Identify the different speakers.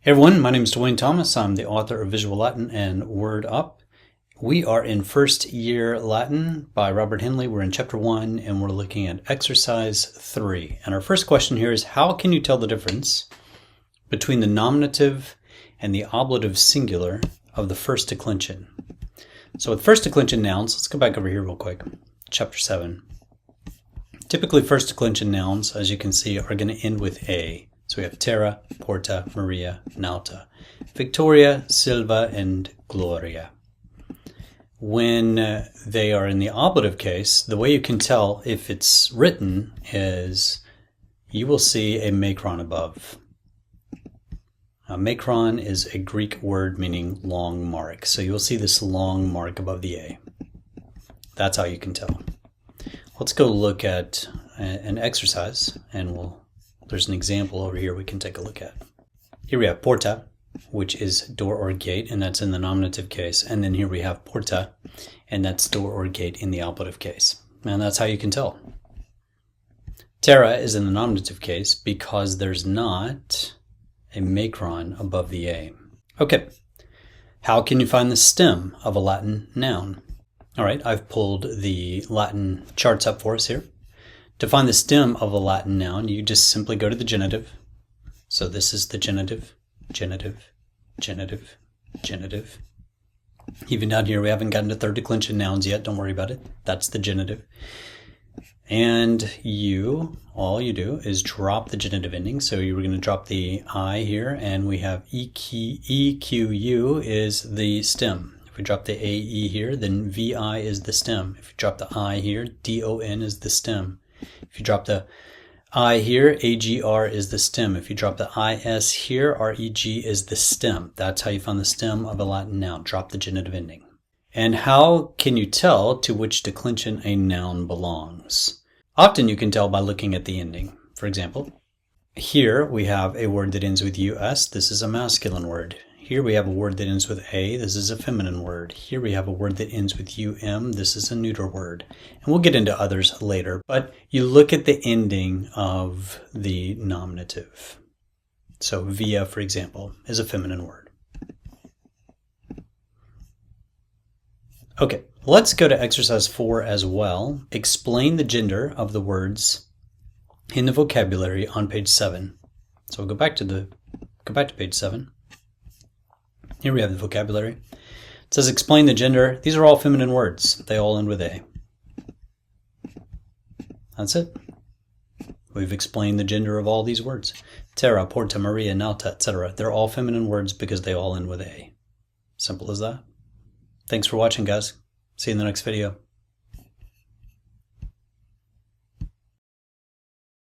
Speaker 1: Hey everyone, my name is Dwane Thomas. I'm the author of Visual Latin and Word Up. We are in first year Latin by Robert Henle. We're in chapter 1 and we're looking at exercise 3. And our first question here is, how can you tell the difference between the nominative and the ablative singular of the first declension? So with first declension nouns, let's go back over here real quick. Chapter 7. Typically first declension nouns, as you can see, are going to end with A. So we have Terra, Porta, Maria, Nauta, Victoria, Silva, and Gloria. When they are in the ablative case, the way you can tell if it's written is you will see a macron above. Macron is a Greek word meaning long mark. So you'll see this long mark above the A. That's how you can tell. Let's go look at an exercise and there's an example over here we can take a look at. Here we have porta, which is door or gate, and that's in the nominative case. And then here we have porta, and that's door or gate in the ablative case. And that's how you can tell. Terra is in the nominative case because there's not a macron above the A. Okay, how can you find the stem of a Latin noun? All right, I've pulled the Latin charts up for us here. To find the stem of a Latin noun, you just simply go to the genitive. So this is the genitive, genitive, genitive, genitive. Even down here, we haven't gotten to third declension nouns yet. Don't worry about it. That's the genitive. And all you do is drop the genitive ending. So you were going to drop the I here, and we have EQU is the stem. If we drop the AE here, then VI is the stem. If you drop the I here, DON is the stem. If you drop the I here, AGR is the stem. If you drop the IS here, REG is the stem. That's how you find the stem of a Latin noun. Drop the genitive ending. And how can you tell to which declension a noun belongs? Often you can tell by looking at the ending. For example, here we have a word that ends with US. This is a masculine word. Here we have a word that ends with A. This is a feminine word. Here we have a word that ends with UM. This is a neuter word. And we'll get into others later. But you look at the ending of the nominative. So via, for example, is a feminine word. Okay, let's go to exercise 4 as well. Explain the gender of the words in the vocabulary on page 7. So we'll go back to page 7. Here we have the vocabulary. It says explain the gender. These are all feminine words. They all end with A. That's it. We've explained the gender of all these words. Terra, Porta, Maria, Nauta, etc. They're all feminine words because they all end with A. Simple as that. Thanks for watching, guys. See you in the next video.